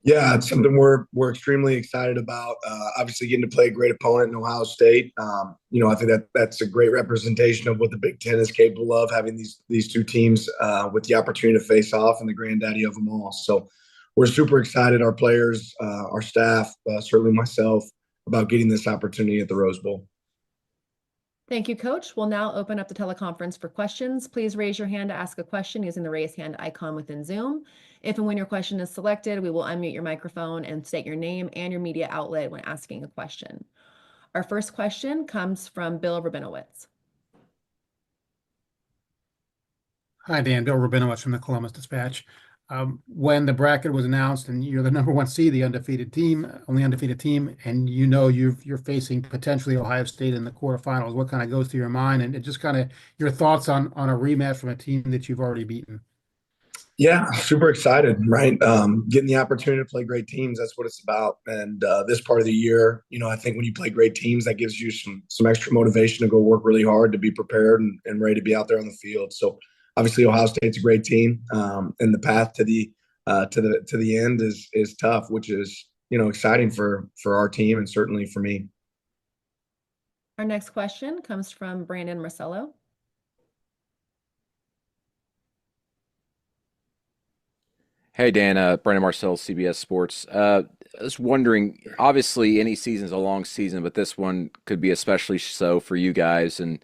Yeah, it's something we're extremely excited about. Obviously, getting to play a great opponent in Ohio State. I think that's a great representation of what the Big Ten is capable of, having these two teams with the opportunity to face off and the granddaddy of them all. So we're super excited. Our players, our staff, certainly myself, about getting this opportunity at the Rose Bowl. Thank you, Coach. We'll now open up the teleconference for questions. Please raise your hand to ask a question using the raise hand icon within Zoom. If and when your question is selected, we will unmute your microphone and state your name and your media outlet when asking a question. Our first question comes from Bill Rabinowitz. Hi, Dan. Bill Rabinowitz from the Columbus Dispatch. When the bracket was announced and you're the number one seed, the undefeated team, only undefeated team, and you're facing potentially Ohio State in the quarterfinals, what kind of goes through your mind, and just kind of your thoughts on a rematch from a team that you've already beaten? Yeah, super excited, right? Getting the opportunity to play great teams, that's what it's about. And this part of the year, I think when you play great teams, that gives you some extra motivation to go work really hard, to be prepared and ready to be out there on the field. So obviously Ohio State's a great team. And the path to the end is tough, which is, exciting for our team and certainly for me. Our next question comes from Brandon Marcello. Hey, Dan, Brandon Marcel, CBS Sports. I was wondering, obviously, any season's a long season, but this one could be especially so for you guys. And,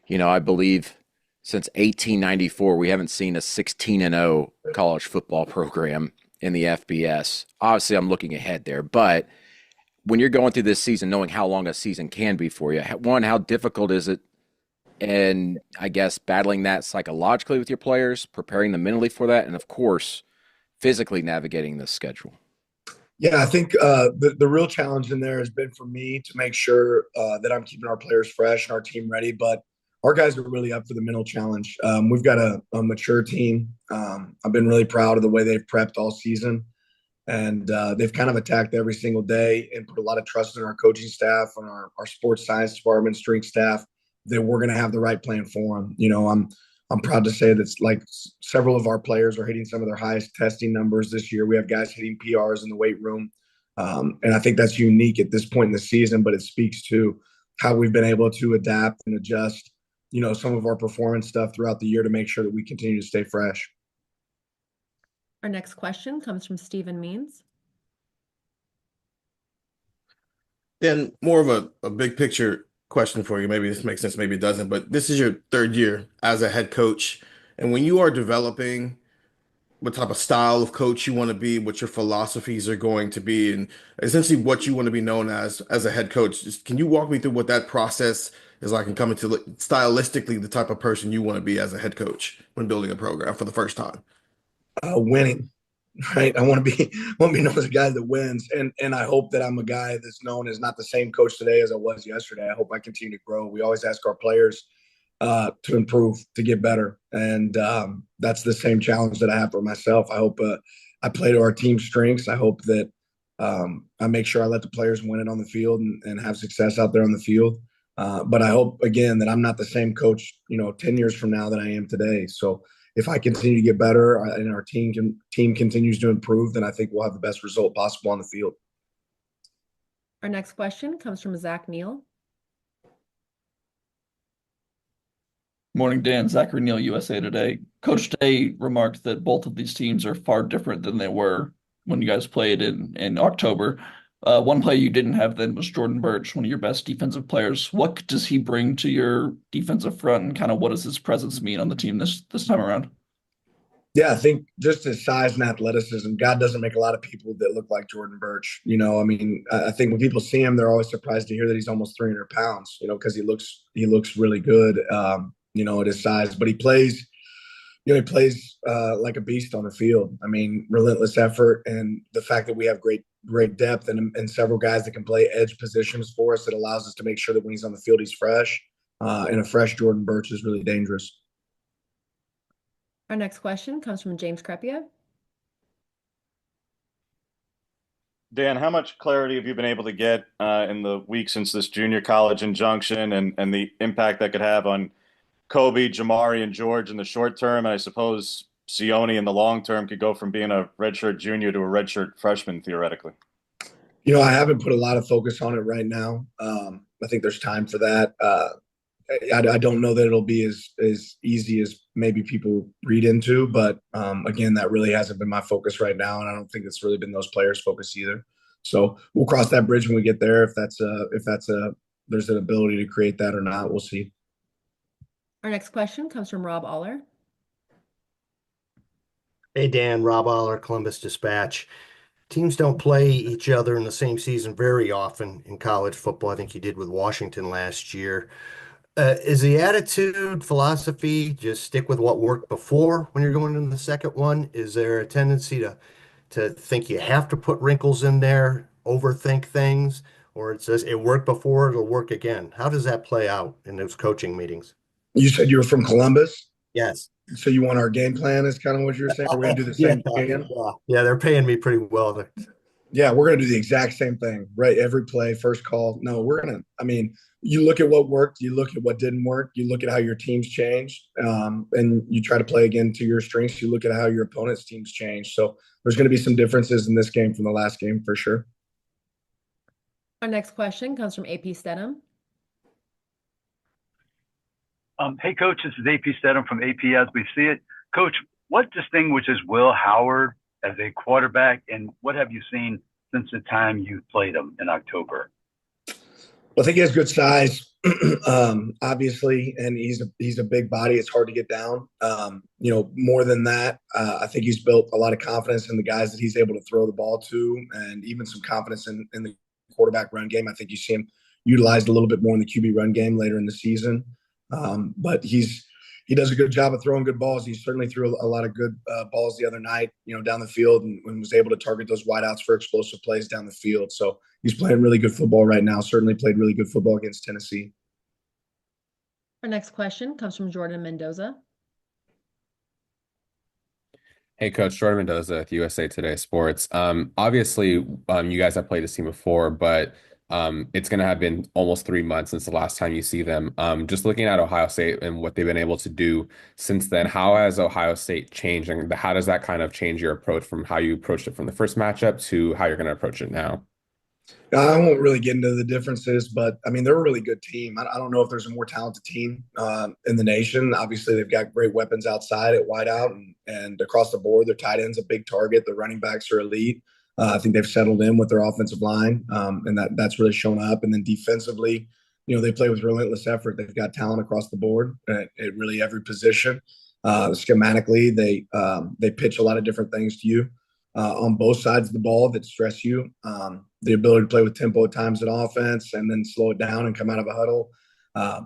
I believe since 1894, we haven't seen a 16-0 college football program in the FBS. Obviously, I'm looking ahead there, but when you're going through this season, knowing how long a season can be for you, one, how difficult is it? And I guess battling that psychologically with your players, preparing them mentally for that, and of course, physically navigating this schedule? Yeah, I think the real challenge in there has been for me to make sure that I'm keeping our players fresh and our team ready. But our guys are really up for the mental challenge. We've got a mature team. I've been really proud of the way they've prepped all season. And they've kind of attacked every single day and put a lot of trust in our coaching staff and our sports science department, strength staff, that we're going to have the right plan for them. I'm proud to say that like several of our players are hitting some of their highest testing numbers this year. We have guys hitting PRs in the weight room. And I think that's unique at this point in the season, but it speaks to how we've been able to adapt and adjust, some of our performance stuff throughout the year to make sure that we continue to stay fresh. Our next question comes from Stephen Means. Then more of a big picture question for you. Maybe this makes sense, maybe it doesn't, but this is your third year as a head coach. And when you are developing what type of style of coach you want to be, what your philosophies are going to be, and essentially what you want to be known as a head coach, just can you walk me through what that process is like and coming to stylistically the type of person you want to be as a head coach when building a program for the first time? Winning, right? I want to be known as a guy that wins, and I hope that I'm a guy that's known as not the same coach today as I was yesterday. I hope I continue to grow. We always ask our players to improve, to get better, and that's the same challenge that I have for myself. I hope I play to our team's strengths. I hope that I make sure I let the players win it on the field and have success out there on the field. But I hope again that I'm not the same coach, 10 years from now that I am today. So if I continue to get better and our team continues to improve, then I think we'll have the best result possible on the field. Our next question comes from Zach Neal. Morning, Dan. Zachary Neal, USA Today. Coach Day remarked that both of these teams are far different than they were when you guys played in October. One player you didn't have then was Jordan Burch, one of your best defensive players. What does he bring to your defensive front, and kind of what does his presence mean on the team this time around? Yeah, I think just his size and athleticism. God doesn't make a lot of people that look like Jordan Burch. I think when people see him, they're always surprised to hear that he's almost 300 pounds. Because he looks really good. At his size, but he plays like a beast on the field. Relentless effort, and the fact that we have great depth and several guys that can play edge positions for us, that allows us to make sure that when he's on the field, he's fresh. And a fresh Jordan Burch is really dangerous. Our next question comes from James Crepia. Dan, how much clarity have you been able to get in the week since this junior college injunction and the impact that could have on Kobe, Jamari, and George in the short term, and I suppose Sione in the long term could go from being a redshirt junior to a redshirt freshman theoretically? I haven't put a lot of focus on it right now. I think there's time for that. I don't know that it'll be as easy as maybe people read into, but again, that really hasn't been my focus right now, and I don't think it's really been those players' focus either. So we'll cross that bridge when we get there. If there's an ability to create that or not, we'll see. Our next question comes from Rob Aller. Hey, Dan, Rob Aller, Columbus Dispatch. Teams don't play each other in the same season very often in college football. I think you did with Washington last year. Is the attitude, philosophy, just stick with what worked before when you're going into the second one? Is there a tendency to think you have to put wrinkles in there, overthink things, or it says it worked before, it'll work again? How does that play out in those coaching meetings? You said you were from Columbus, Yes. so you want our game plan? Is kind of what you're saying. We're going to do the Yeah, same thing again. yeah, they're paying me pretty well. Yeah, we're going to do the exact same thing, right? Every play, first call. No, you look at what worked, you look at what didn't work, you look at how your teams changed, and you try to play again to your strengths. You look at how your opponent's teams change. So there's going to be some differences in this game from the last game for sure. Our next question comes from AP Stedham. Hey, Coach, this is AP Stedham from AP As We See It. Coach, what distinguishes Will Howard as a quarterback, and what have you seen since the time you played him in October? Well, I think he has good size, obviously, and he's a big body. It's hard to get down. More than that, I think he's built a lot of confidence in the guys that he's able to throw the ball to, and even some confidence in the quarterback run game. I think you see him utilized a little bit more in the QB run game later in the season. But he does a good job of throwing good balls. He certainly threw a lot of good balls the other night, down the field, and was able to target those wideouts for explosive plays down the field. So he's playing really good football right now. Certainly played really good football against Tennessee. Our next question comes from Jordan Mendoza. Hey, Coach, Jordan Mendoza with USA Today Sports. Obviously, you guys have played this team before, but it's going to have been almost 3 months since the last time you see them. Just looking at Ohio State and what they've been able to do since then, how has Ohio State changed, and how does that kind of change your approach from how you approached it from the first matchup to how you're going to approach it now? I won't really get into the differences, but they're a really good team. I don't know if there's a more talented team in the nation. Obviously, they've got great weapons outside at wideout and across the board. Their tight end's a big target. The running backs are elite. I think they've settled in with their offensive line, and that's really shown up. And then defensively, they play with relentless effort. They've got talent across the board at really every position. Schematically, they pitch a lot of different things to you on both sides of the ball that stress you. The ability to play with tempo at times in offense and then slow it down and come out of a huddle.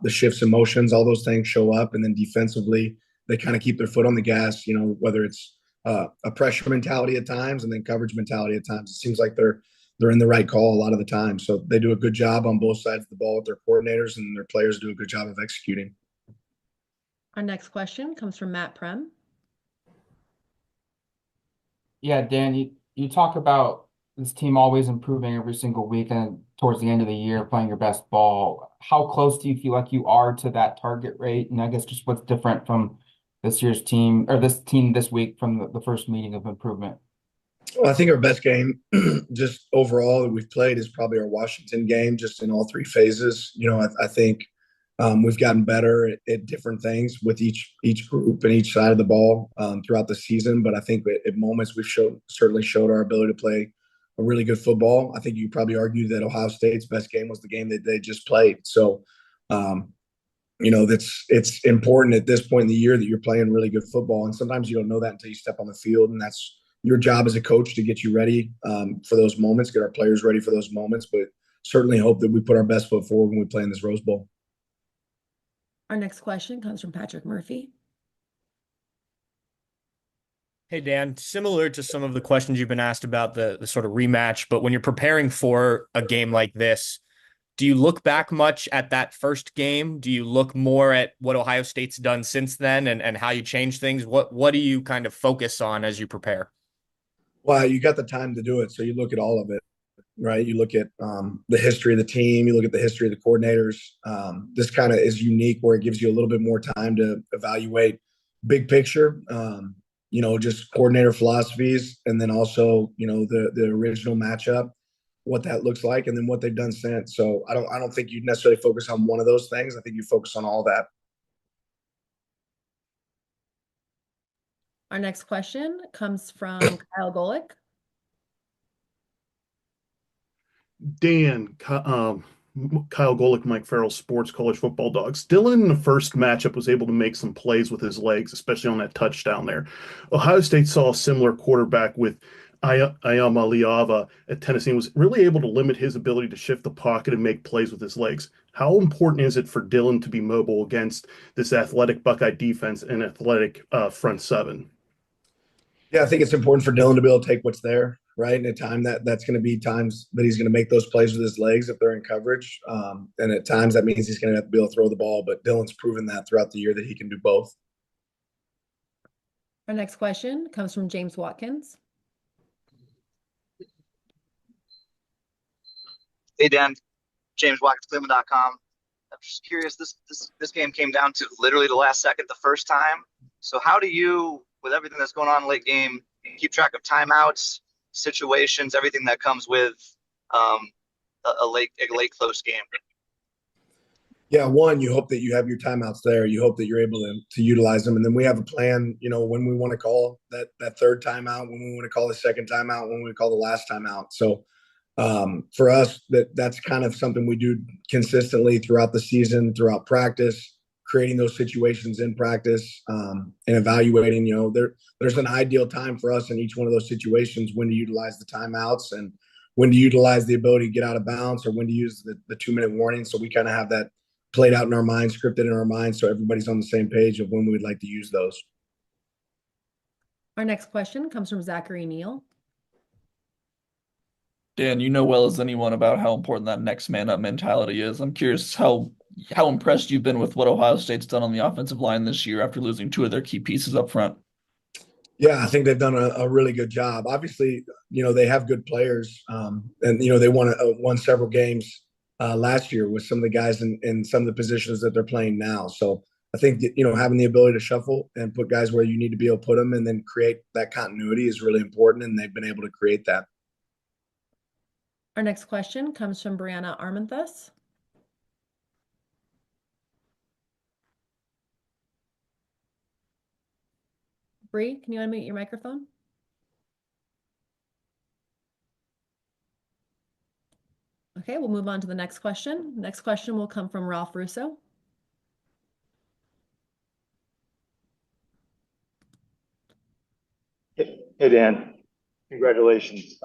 The shifts in motions, all those things show up. And then defensively, they kind of keep their foot on the gas, whether it's a pressure mentality at times and then coverage mentality at times. It seems like they're in the right call a lot of the time. So they do a good job on both sides of the ball with their coordinators, and their players do a good job of executing. Our next question comes from Matt Prem. Yeah, Dan, you talk about this team always improving every single week and towards the end of the year playing your best ball. How close do you feel like you are to that target rate? And I guess just what's different from this year's team or this team this week from the first meeting of improvement? Well, I think our best game just overall that we've played is probably our Washington game, just in all three phases. I think we've gotten better at different things with each group and each side of the ball throughout the season. But I think at moments we've certainly showed our ability to play a really good football. I think you probably argue that Ohio State's best game was the game that they just played. So, it's important at this point in the year that you're playing really good football. And sometimes you don't know that until you step on the field. And that's your job as a coach to get you ready for those moments, get our players ready for those moments. But certainly hope that we put our best foot forward when we play in this Rose Bowl. Our next question comes from Patrick Murphy. Hey, Dan, similar to some of the questions you've been asked about the sort of rematch, but when you're preparing for a game like this, do you look back much at that first game? Do you look more at what Ohio State's done since then and how you change things? What do you kind of focus on as you prepare? Well, you got the time to do it, so you look at all of it, right? You look at the history of the team, you look at the history of the coordinators. This kind of is unique where it gives you a little bit more time to evaluate big picture. just coordinator philosophies, and then also, the original matchup, what that looks like, and then what they've done since. So I don't think you necessarily focus on one of those things. I think you focus on all that. Our next question comes from Kyle Golick. Dan, Kyle Golick, Mike Farrell, Sports College Football Dogs. Dylan in the first matchup was able to make some plays with his legs, especially on that touchdown there. Ohio State saw a similar quarterback with Ayama Liava at Tennessee, was really able to limit his ability to shift the pocket and make plays with his legs. How important is it for Dylan to be mobile against this athletic Buckeye defense and athletic front seven? Yeah, I think it's important for Dylan to be able to take what's there, right? In a time that's going to be times that he's going to make those plays with his legs if they're in coverage. And at times that means he's going to have to be able to throw the ball. But Dylan's proven that throughout the year that he can do both. Our next question comes from James Watkins. Hey, Dan. James Watkins, Cleveland.com. I'm just curious, this game came down to literally the last second the first time. So how do you, with everything that's going on late game, keep track of timeouts, situations, everything that comes with a late close game? Yeah, one, you hope that you have your timeouts there. You hope that you're able to utilize them. And then we have a plan, when we want to call that third timeout, when we want to call the second timeout, when we call the last timeout. So for us, that's kind of something we do consistently throughout the season, throughout practice, creating those situations in practice, and evaluating, there's an ideal time for us in each one of those situations, when to utilize the timeouts and when to utilize the ability to get out of bounds, or when to use the 2-minute warning. So we kind of have that played out in our minds, scripted in our minds, so everybody's on the same page of when we'd like to use those. Our next question comes from Zachary Neal. Dan, you know well as anyone about how important that next man up mentality is. I'm curious how impressed you've been with what Ohio State's done on the offensive line this year after losing 2 of their key pieces up front. Yeah, I think they've done a really good job. Obviously, they have good players, and they won several games last year with some of the guys in some of the positions that they're playing now. So I think that, having the ability to shuffle and put guys where you need to be able to put them, and then create that continuity, is really important, and they've been able to create that. Our next question comes from Brianna Armenthus. Bree, can you unmute your microphone? Okay, we'll move on to the next question. Next question will come from Ralph Russo. Hey, Dan. Congratulations.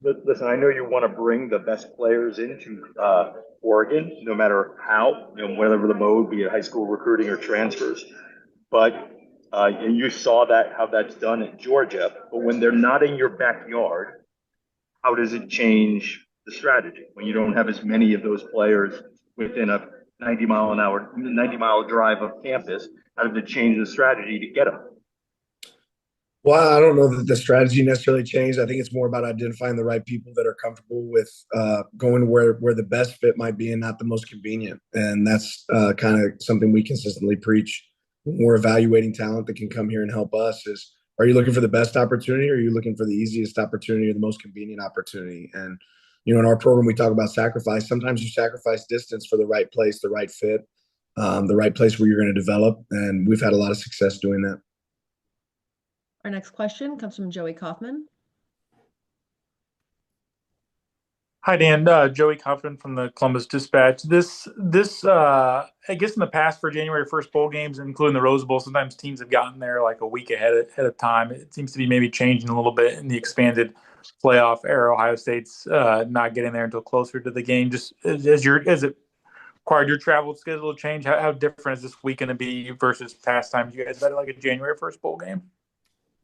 Listen, I know you want to bring the best players into Oregon, no matter how, whatever the mode, be it high school recruiting or transfers. But and you saw how that's done at Georgia. But when they're not in your backyard, how does it change the strategy when you don't have as many of those players within a 90-mile drive of campus? How does it change the strategy to get them? Well, I don't know that the strategy necessarily changed. I think it's more about identifying the right people that are comfortable with going where the best fit might be and not the most convenient. And that's kind of something we consistently preach when we're evaluating talent that can come here and help us is, are you looking for the best opportunity, or are you looking for the easiest opportunity or the most convenient opportunity? And, in our program, we talk about sacrifice. Sometimes you sacrifice distance for the right place, the right fit, the right place where you're going to develop. And we've had a lot of success doing that. Our next question comes from Joey Kaufman. Hi, Dan. Joey Kaufman from the Columbus Dispatch. I guess in the past for January 1st bowl games, including the Rose Bowl, sometimes teams have gotten there like a week ahead of time. It seems to be maybe changing a little bit in the expanded playoff era. Ohio State's not getting there until closer to the game. Just as it required your travel schedule to change, how different is this week going to be versus past times you guys had like a January 1st bowl game?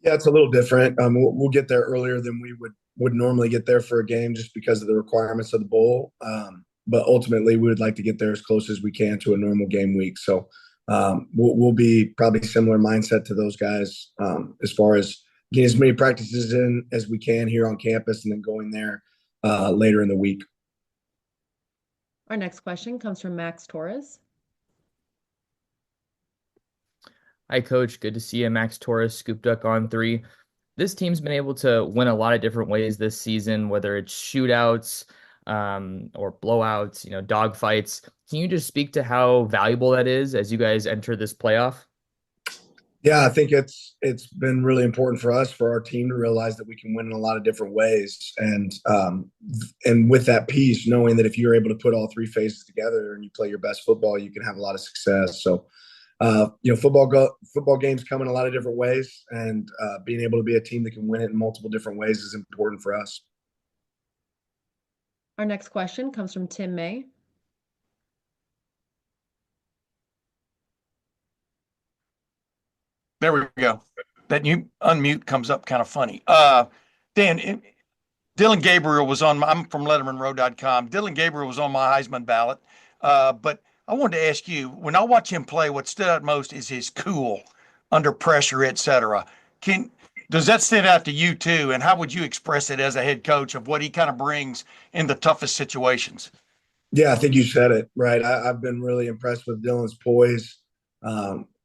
Yeah, it's a little different. We'll get there earlier than we would normally get there for a game, just because of the requirements of the bowl. But ultimately, we would like to get there as close as we can to a normal game week. So we'll be probably similar mindset to those guys, as far as getting as many practices in as we can here on campus, and then going there later in the week. Our next question comes from Max Torres. Hi, Coach. Good to see you. Max Torres, Scoop Duck on three. This team's been able to win a lot of different ways this season, whether it's shootouts, or blowouts, dogfights. Can you just speak to how valuable that is as you guys enter this playoff? Yeah, I think it's been really important for us, for our team, to realize that we can win in a lot of different ways, and with that piece, knowing that if you're able to put all three phases together and you play your best football, you can have a lot of success. So, football games come in a lot of different ways, and being able to be a team that can win it in multiple different ways is important for us. Our next question comes from Tim May. There we go. That you unmute comes up kind of funny. Dan, Dylan Gabriel was on I'm from LettermanRow.com. Dylan Gabriel was on my Heisman ballot. But I wanted to ask you, when I watch him play, what stood out most is his cool under pressure, etc. Does that stand out to you too? And how would you express it as a head coach of what he kind of brings in the toughest situations? Yeah, I think you said it right. I've been really impressed with Dylan's poise.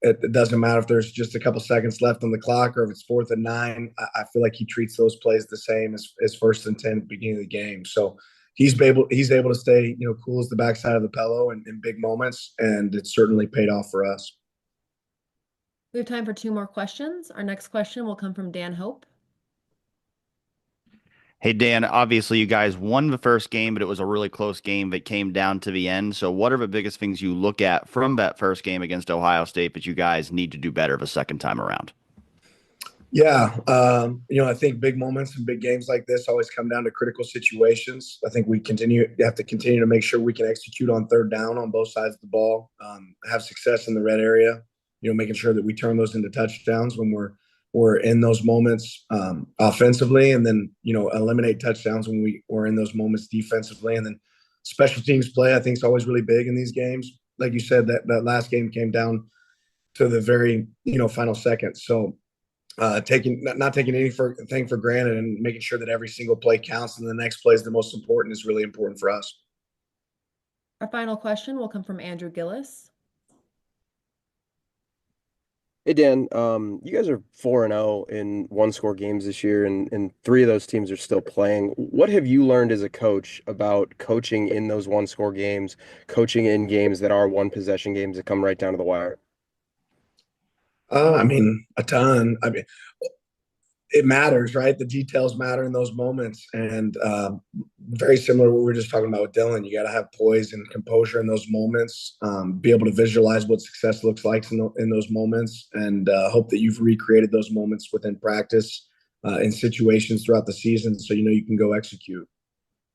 It doesn't matter if there's just a couple seconds left on the clock or if it's 4th and 9. I feel like he treats those plays the same as 1st and 10 at the beginning of the game. So he's able to stay cool as the backside of the pillow in big moments, and it's certainly paid off for us. We have time for 2 more questions. Our next question will come from Dan Hope. Hey, Dan, obviously you guys won the first game, but it was a really close game that came down to the end. So what are the biggest things you look at from that first game against Ohio State that you guys need to do better the second time around? Yeah, I think big moments and big games like this always come down to critical situations. I think we have to continue to make sure we can execute on 3rd down on both sides of the ball, have success in the red area, making sure that we turn those into touchdowns when we're in those moments offensively, and then eliminate touchdowns when we're in those moments defensively. And then special teams play, I think, is always really big in these games. Like you said, that last game came down to the very final seconds. So not taking anything for granted and making sure that every single play counts and the next play is the most important is really important for us. Our final question will come from Andrew Gillis. Hey Dan, you guys are 4-0 in one-score games this year, and 3 of those teams are still playing. What have you learned as a coach about coaching in those one-score games, coaching in games that are one-possession games that come right down to the wire? A ton. It matters, right? The details matter in those moments, and very similar to what we were just talking about with Dylan. You got to have poise and composure in those moments, be able to visualize what success looks like in those moments, and hope that you've recreated those moments within practice in situations throughout the season, so you can go execute.